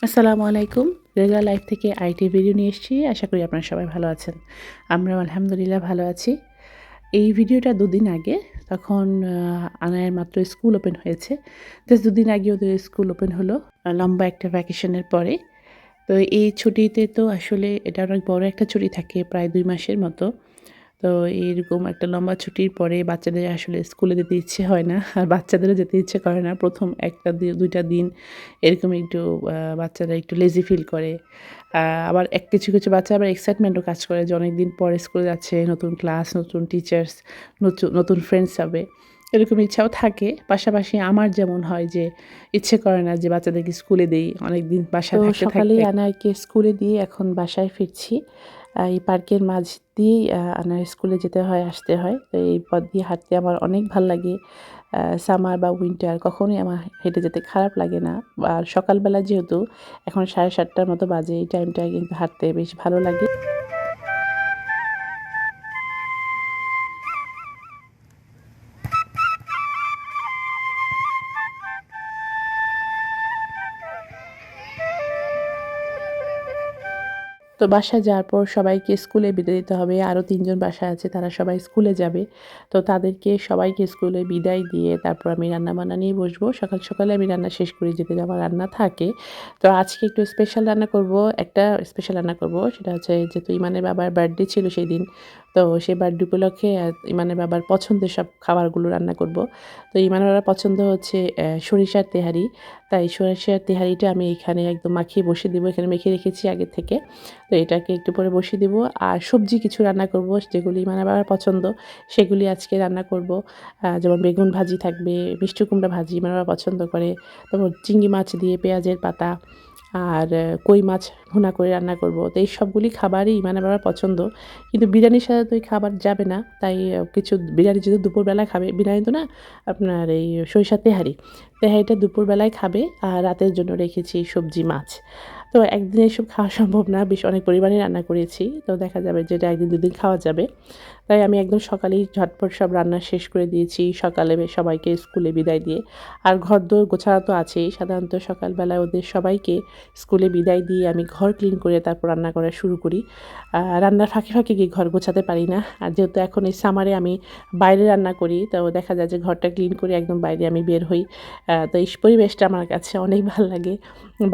আসসালামু আলাইকুম। রেজা লাইফ থেকে আইটি ভিডিও নিয়ে এসেছি। আশা করি আপনারা সবাই ভালো আছেন। আমরাও আলহামদুলিল্লাহ ভালো আছি। এই ভিডিওটা দুদিন আগে, তখন আনায়ের মাত্র স্কুল ওপেন হয়েছে। জাস্ট দুদিন আগে ওদের স্কুল ওপেন হলো, লম্বা একটা ভ্যাকেশনের পরে। তো এই ছুটিতে তো আসলে এটা অনেক বড় একটা ছুটি থাকে, প্রায় ২ মাসের মতো। তো এইরকম একটা লম্বা ছুটির পরে বাচ্চাদের আসলে স্কুলে যেতে ইচ্ছে হয় না। আর বাচ্চাদেরও যেতে ইচ্ছে করে না। ১ম ১ টা ২ টা দিন এরকম একটু বাচ্চারা একটু লেজি ফিল করে। আবার কিছু বাচ্চা আবার এক্সাইটমেন্টও কাজ করে যে অনেকদিন পরে স্কুলে যাচ্ছে, নতুন ক্লাস, নতুন টিচার্স, নতুন ফ্রেন্ডস হবে। এরকম ইচ্ছাও থাকে। পাশাপাশি আমার যেমন হয় যে ইচ্ছে করে না যে বাচ্চাদেরকে স্কুলে দেই। অনেকদিন বাসায় থাকতে সকালেই আনারকে স্কুলে দিয়ে এখন বাসায় ফিরছি। এই পার্কের মাঝ দিয়েই আনার স্কুলে যেতে হয়, আসতে হয়। তো এই পথ দিয়ে হাঁটতে আমার অনেক ভাল লাগে। সামার বা উইন্টার কখনোই আমার হেঁটে যেতে খারাপ লাগে না। আর সকালবেলা যেহেতু এখন ৭:৩০ মতো বাজে, এই টাইমটায় কিন্তু হাঁটতে বেশ ভালো লাগে। তো বাসায় যাওয়ার পর সবাইকে স্কুলে বিদায় দিতে হবে। আরও ৩ জন বাসায় আছে, তারা সবাই স্কুলে যাবে। তো তাদেরকে সবাইকে স্কুলে বিদায় দিয়ে তারপর আমি রান্নাবান্না নিয়ে বসবো। সকালে আমি রান্না শেষ করি, যেদিন আমার রান্না থাকে। তো আজকে একটু স্পেশাল রান্না করব। একটা স্পেশাল রান্না করব। সেটা হচ্ছে, যেহেতু ইমানের বাবার বার্থডে ছিল সেদিন। তো সেই বার্থডে উপলক্ষে ইমানের বাবার পছন্দের সব খাবারগুলো রান্না করব। তো ইমানের বাবার পছন্দ হচ্ছে সরিষার তেহারি। তাই সরিষার তেহারিটা আমি এখানে একদম মাখিয়ে বসিয়ে দেবো। এখানে মেখে রেখেছি আগে থেকে। তো এটাকে একটু পরে বসিয়ে দেবো। আর সবজি কিছু রান্না করব, যেগুলি ইমানের বাবার পছন্দ সেগুলি আজকে রান্না করব। যেমন বেগুন ভাজি থাকবে, মিষ্টি কুমড়া ভাজি ইমানের বাবা পছন্দ করে। তারপর চিংড়ি মাছ দিয়ে পেঁয়াজের পাতা আর কই মাছ ভুনা করে রান্না করব। তো এই সবগুলি খাবারই ইমানের বাবার পছন্দ। কিন্তু বিরিয়ানির সাথে তো এই খাবার যাবে না। তাই কিছু বিরিয়ানি যেহেতু দুপুরবেলায় খাবে, বিরিয়ানি তো না, আপনার এই সরিষার তেহারি। তেহারিটা দুপুরবেলায় খাবে, আর রাতের জন্য রেখেছি সবজি মাছ। তো একদিনে এসব খাওয়া সম্ভব না, বেশ অনেক পরিমাণে রান্না করেছি। তো দেখা যাবে যে এটা ১ দিন ২ দিন খাওয়া যাবে। তাই আমি একদম সকালেই ঝটপট সব রান্না শেষ করে দিয়েছি, সকালে সবাইকে স্কুলে বিদায় দিয়ে। আর ঘরদোর গোছানো তো আছেই। সাধারণত সকালবেলায় ওদের সবাইকে স্কুলে বিদায় দিয়ে আমি ঘর ক্লিন করে তারপর রান্না করা শুরু করি। রান্নার ফাঁকে গিয়ে ঘর গোছাতে পারি না। আর যেহেতু এখন এই সামারে আমি বাইরে রান্না করি, তো দেখা যায় যে ঘরটা ক্লিন করে একদম বাইরে আমি বের হই। তো এই পরিবেশটা আমার কাছে অনেক ভাল লাগে।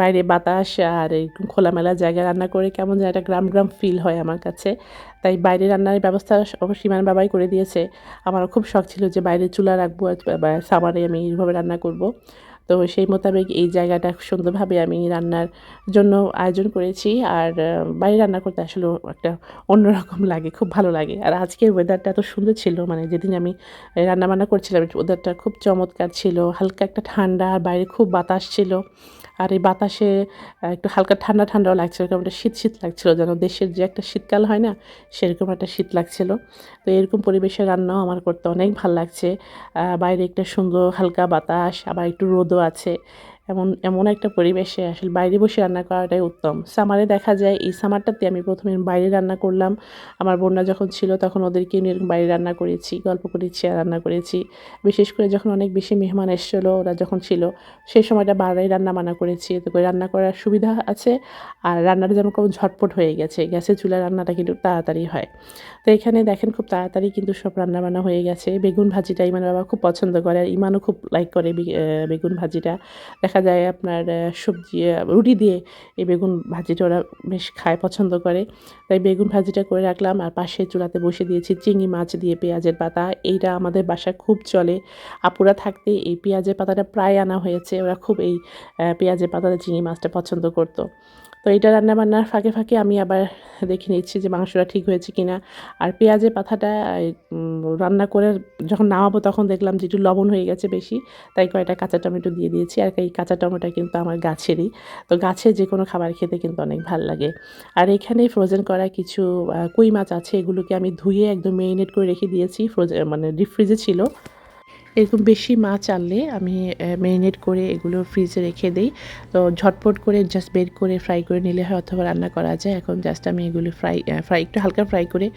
বাইরে বাতাস আর এরকম খোলামেলা জায়গায় রান্না করে কেমন যেন একটা গ্রাম ফিল হয় আমার কাছে। তাই বাইরে রান্নার ব্যবস্থা অবশ্যই ইমানের বাবাই করে দিয়েছে। আমারও খুব শখ ছিল যে বাইরে চুলা রাখবো, বা সামারে আমি এইভাবে রান্না করব। তো সেই মোতাবেক এই জায়গাটা সুন্দরভাবে আমি রান্নার জন্য আয়োজন করেছি। আর বাইরে রান্না করতে আসলেও একটা অন্যরকম লাগে, খুব ভালো লাগে। আর আজকের ওয়েদারটা এত সুন্দর ছিল, মানে যেদিন আমি রান্নাবান্না করছিলাম ওয়েদারটা খুব চমৎকার ছিল। হালকা একটা ঠান্ডা, আর বাইরে খুব বাতাস ছিল। আর এই বাতাসে একটু হালকা ঠান্ডাও লাগছিল। কেমন একটা শীত লাগছিল, যেন দেশের যে একটা শীতকাল হয় না, সেরকম একটা শীত লাগছিল। তো এরকম পরিবেশে রান্নাও আমার করতে অনেক ভাল লাগছে। বাইরে একটা সুন্দর হালকা বাতাস, আবার একটু রোদও আছে। এমন একটা পরিবেশে আসলে বাইরে বসে রান্না করাটাই উত্তম। সামারে দেখা যায়, এই সামারটাতে আমি ১ম এ বাইরে রান্না করলাম। আমার বোনরা যখন ছিল তখন ওদেরকে নিয়ে এরকম বাইরে রান্না করেছি, গল্প করেছি আর রান্না করেছি। বিশেষ করে যখন অনেক বেশি মেহমান এসেছিলো, ওরা যখন ছিল, সেই সময়টা বাড়াই রান্না-বান্না করেছি। এতে করে রান্না করার সুবিধা আছে। আর রান্নাটা যেমন খুব ঝটপট হয়ে গেছে। গ্যাসের চুলায় রান্নাটা কিন্তু তাড়াতাড়ি হয়। তো এখানে দেখেন খুব তাড়াতাড়ি কিন্তু সব রান্নাবান্না হয়ে গেছে। বেগুন ভাজিটা ইমানের বাবা খুব পছন্দ করে। আর ইমানও খুব লাইক করে বেগুন ভাজিটা। দেখা যায় আপনার সবজি রুটি দিয়ে এই বেগুন ভাজিটা ওরা বেশ খায়, পছন্দ করে। তাই বেগুন ভাজিটা করে রাখলাম। আর পাশে চুলাতে বসিয়ে দিয়েছি চিংড়ি মাছ দিয়ে পেঁয়াজের পাতা। এইটা আমাদের বাসায় খুব চলে। আপুরা থাকতে এই পেঁয়াজের পাতাটা প্রায় আনা হয়েছে। ওরা খুব এই পেঁয়াজের পাতাতে চিংড়ি মাছটা পছন্দ করত। তো এটা রান্নাবান্নার ফাঁকে আমি আবার দেখে নিচ্ছি যে মাংসটা ঠিক হয়েছে কিনা। আর পেঁয়াজের পাতাটা রান্না করে যখন নামাবো তখন দেখলাম যে একটু লবণ হয়ে গেছে বেশি। তাই কয়েকটা কাঁচা টমেটো দিয়ে দিয়েছি। আর এই কাঁচা টমেটো কিন্তু আমার গাছেরই। তো গাছের যেকোনো খাবার খেতে কিন্তু অনেক ভাল লাগে। আর এখানে ফ্রোজেন করা কিছু কই মাছ আছে। এগুলোকে আমি ধুয়ে একদম মেরিনেট করে রেখে দিয়েছি। মানে ডিপ ফ্রিজে ছিল। এরকম বেশি মাছ আনলে আমি ম্যারিনেট করে এগুলো ফ্রিজে রেখে দিই। তো ঝটপট করে জাস্ট বের করে ফ্রাই করে নিলে হয় অথবা রান্না করা যায়। এখন জাস্ট আমি এগুলো ফ্রাই একটু হালকা ফ্রাই করে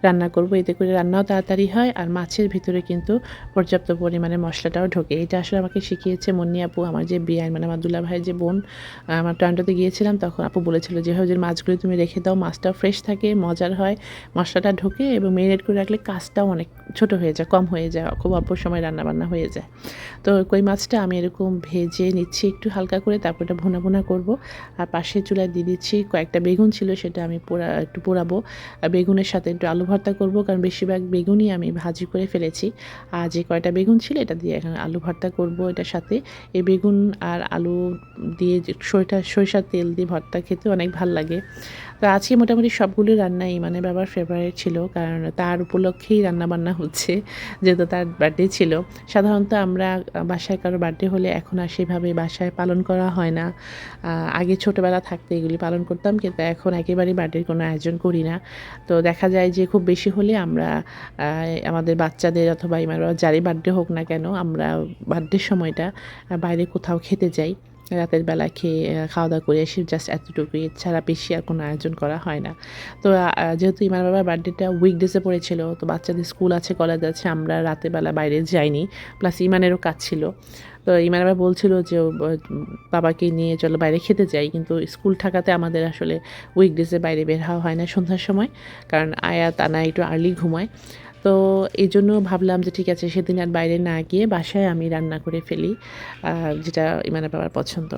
রান্না করব। এতে করে রান্নাও তাড়াতাড়ি হয় আর মাছের ভিতরে কিন্তু পর্যাপ্ত পরিমাণে মশলাটাও ঢোকে। এটা আসলে আমাকে শিখিয়েছে মুন্নি আপু, আমার যে বিআই মানে আমার দুলা ভাইয়ের যে বোন। আমার টরন্টোতে গিয়েছিলাম তখন আপু বলেছিল যেভাবে যে মাছগুলো তুমি রেখে দাও মাছটাও ফ্রেশ থাকে, মজার হয়, মশলাটা ঢোকে এবং ম্যারিনেট করে রাখলে কাজটাও অনেক ছোট হয়ে যায়, কম হয়ে যায়, খুব অল্প সময় রান্নাবান্না হয়ে যায়। তো কই মাছটা আমি এরকম ভেজে নিচ্ছি একটু হালকা করে, তারপর এটা ভুনা ভুনা করব। আর পাশে চুলায় দিয়ে দিচ্ছি কয়েকটা বেগুন ছিল, সেটা আমি একটু পোড়াবো। আর বেগুনের সাথে একটু আলু ভর্তা করব, কারণ বেশিরভাগ বেগুনই আমি ভাজি করে ফেলেছি। আর যে কয়টা বেগুন ছিল এটা দিয়ে এখন আলু ভর্তা করব। এটার সাথে এই বেগুন আর আলু দিয়ে যে সরিষার তেল দিয়ে ভর্তা খেতে অনেক ভাল লাগে। তো আজকে মোটামুটি সবগুলো রান্নাই মানে বাবার ফেভারিট ছিল, কারণ তার উপলক্ষেই রান্নাবান্না হচ্ছে, যেহেতু তার বার্থডে ছিল। সাধারণত আমরা বাসায় কারো বার্থডে হলে এখন আর সেভাবে বাসায় পালন করা হয় না। আগে ছোটোবেলা থাকতে এগুলি পালন করতাম, কিন্তু এখন একেবারেই বার্থডের কোনো আয়োজন করি না। তো দেখা যায় যে খুব বেশি হলে আমরা আমাদের বাচ্চাদের অথবা ইমার বাবার যারই বার্থডে হোক না কেন, আমরা বার্থডের সময়টা বাইরে কোথাও খেতে যাই। রাতের বেলা খেয়ে খাওয়া দাওয়া করে এসে জাস্ট এতটুকুই, এছাড়া বেশি আর কোনো আয়োজন করা হয় না। তো যেহেতু ইমার বাবার বার্থডেটা উইকডেজে পড়েছিল, তো বাচ্চাদের স্কুল আছে, কলেজ আছে, আমরা রাতের বেলা বাইরে যাইনি, প্লাস ইমানেরও কাজ ছিল। তো ইমান আবার বলছিল যে বাবাকে নিয়ে চলো বাইরে খেতে যাই, কিন্তু স্কুল থাকাতে আমাদের আসলে উইকডেজে বাইরে বের হওয়া হয় না সন্ধ্যার সময়, কারণ আয়াত আনা একটু আর্লি ঘুমায়। তো এই জন্য ভাবলাম যে ঠিক আছে সেদিন আর বাইরে না গিয়ে বাসায় আমি রান্না করে ফেলি, যেটা ইমানের বাবার পছন্দ।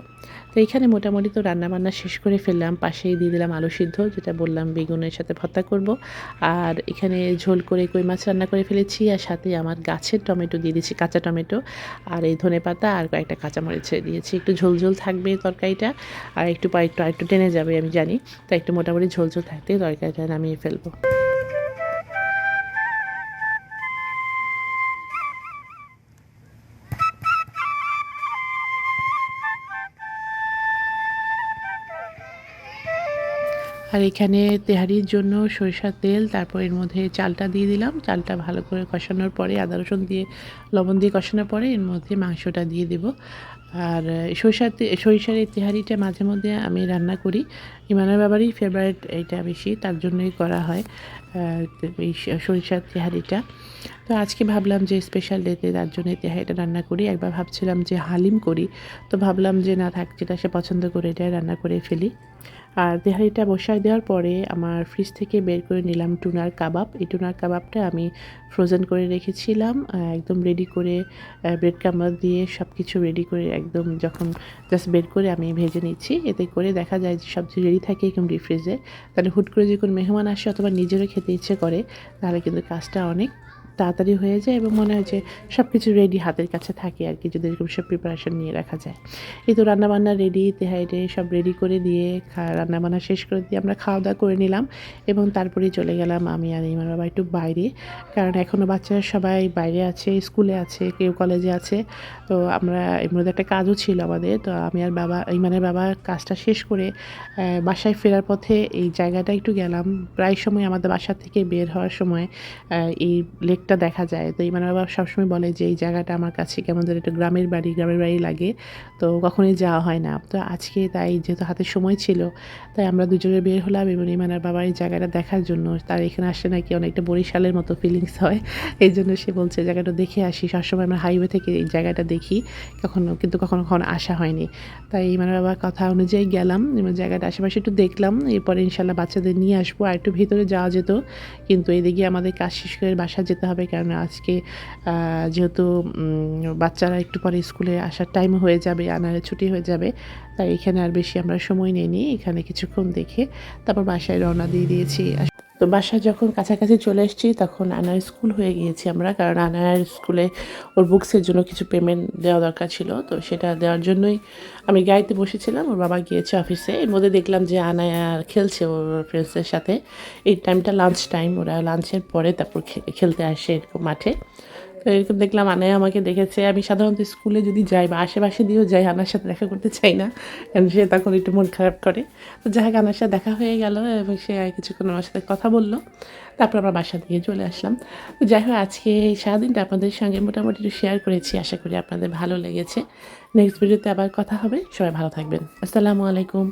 তো এখানে মোটামুটি তো রান্নাবান্না শেষ করে ফেললাম, পাশেই দিয়ে দিলাম আলু সিদ্ধ, যেটা বললাম বেগুনের সাথে ভর্তা করব। আর এখানে ঝোল করে কই মাছ রান্না করে ফেলেছি, আর সাথে আমার গাছের টমেটো দিয়ে দিচ্ছি, কাঁচা টমেটো, আর এই ধনেপাতা আর কয়েকটা কাঁচামরিচ দিয়েছি। একটু ঝোল ঝোল থাকবে তরকারিটা, আর একটু পর একটু টেনে যাবে আমি জানি, তাই একটু মোটামুটি ঝোল ঝোল থাকতে তরকারিটা নামিয়ে ফেলবো। আর এখানে তেহারির জন্য সরিষার তেল, তারপর এর মধ্যে চালটা দিয়ে দিলাম। চালটা ভালো করে কষানোর পরে আদা রসুন দিয়ে লবণ দিয়ে কষানোর পরে এর মধ্যে মাংসটা দিয়ে দেব। আর সরিষার এই তেহারিটা মাঝে মধ্যে আমি রান্না করি, ইমানের বাবারই ফেভারিট এইটা বেশি, তার জন্যই করা হয় এই সরিষার তেহারিটা। তো আজকে ভাবলাম যে স্পেশাল ডেতে তার জন্য তেহারিটা রান্না করি। একবার ভাবছিলাম যে হালিম করি, তো ভাবলাম যে না থাক, যেটা সে পছন্দ করে এটাই রান্না করে ফেলি। আর তেহারিটা বসায় দেওয়ার পরে আমার ফ্রিজ থেকে বের করে নিলাম টুনার কাবাব। এই টুনার কাবাবটা আমি ফ্রোজেন করে রেখেছিলাম, একদম রেডি করে ব্রেড কাম্বার দিয়ে সব কিছু রেডি করে একদম যখন জাস্ট বের করে আমি ভেজে নিচ্ছি। এতে করে দেখা যায় যে সব কিছু রেডি থাকে একদম ডিপ ফ্রিজে, তাহলে হুট করে যে কোনো মেহমান আসে অথবা নিজেরও খেতে ইচ্ছে করে, তাহলে কিন্তু কাজটা অনেক তাড়াতাড়ি হয়ে যায় এবং মনে হয় যে সব কিছু রেডি হাতের কাছে থাকে আর কি, যদি এরকম সব প্রিপারেশন নিয়ে রাখা যায়। এই তো রান্নাবান্না রেডি, তেহাইরে সব রেডি করে দিয়ে রান্নাবান্না শেষ করে দিয়ে আমরা খাওয়া দাওয়া করে নিলাম এবং তারপরেই চলে গেলাম আমি আর ইমার বাবা একটু বাইরে, কারণ এখনও বাচ্চারা সবাই বাইরে আছে, স্কুলে আছে, কেউ কলেজে আছে। তো আমরা এর মধ্যে একটা কাজও ছিল আমাদের, তো আমি আর বাবা, ইমানের বাবা কাজটা শেষ করে বাসায় ফেরার পথে এই জায়গাটা একটু গেলাম। প্রায় সময় আমাদের বাসা থেকে বের হওয়ার সময় এই লেকটা দেখা যায়। তো ইমান বাবা সবসময় বলে যে এই জায়গাটা আমার কাছে কেমন যেন একটু গ্রামের বাড়ি লাগে, তো কখনোই যাওয়া হয় না। তো আজকে তাই যেহেতু হাতে সময় ছিল, তাই আমরা দুজনে বের হলাম এবং ইমানের বাবার এই জায়গাটা দেখার জন্য। তার এখানে আসলে নাকি অনেকটা বরিশালের মতো ফিলিংস হয়, এই জন্য সে বলছে জায়গাটা দেখে আসি। সবসময় আমরা হাইওয়ে থেকে এই জায়গাটা দেখি, কখনো আসা হয়নি। তাই ইমানের বাবার কথা অনুযায়ী গেলাম এবং জায়গাটা আশেপাশে একটু দেখলাম। এরপরে ইনশাল্লাহ বাচ্চাদের নিয়ে আসবো, আর একটু ভিতরে যাওয়া যেত, কিন্তু এদিকে আমাদের কাজ শেষ করে বাসা যেতে হবে, কারণ আজকে যেহেতু বাচ্চারা একটু পরে স্কুলে আসার টাইম হয়ে যাবে, আনারে ছুটি হয়ে যাবে, তাই এখানে আর বেশি আমরা সময় নিইনি। এখানে কিছুক্ষণ দেখে তারপর বাসায় রওনা দিয়ে দিয়েছি। তো বাসায় যখন কাছাকাছি চলে এসেছি তখন আনার স্কুল হয়ে গিয়েছি আমরা, কারণ আনার স্কুলে ওর বুকসের জন্য কিছু পেমেন্ট দেওয়া দরকার ছিল, তো সেটা দেওয়ার জন্যই আমি গাড়িতে বসেছিলাম। ওর বাবা গিয়েছে অফিসে, এর মধ্যে দেখলাম যে আনায়া খেলছে ওর ফ্রেন্ডসদের সাথে। এই টাইমটা লাঞ্চ টাইম, ওরা লাঞ্চের পরে তারপর খেলতে আসে এরকম মাঠে। তো এরকম দেখলাম আনায়া আমাকে দেখেছে। আমি সাধারণত স্কুলে যদি যাই বা আশেপাশে দিয়েও যাই, আনার সাথে দেখা করতে চাই না, কারণ সে তখন একটু মন খারাপ করে। তো যাই হোক, আনার সাথে দেখা হয়ে গেল এবং সে কিছুক্ষণ আমার সাথে কথা বলল। তারপর আমরা বাসা দিয়ে চলে আসলাম। তো যাই হোক, আজকে এই সারাদিনটা আপনাদের সঙ্গে মোটামুটি একটু শেয়ার করেছি। আশা করি আপনাদের ভালো লেগেছে। নেক্সট ভিডিওতে আবার কথা হবে। সবাই ভালো থাকবেন। আসসালামু আলাইকুম।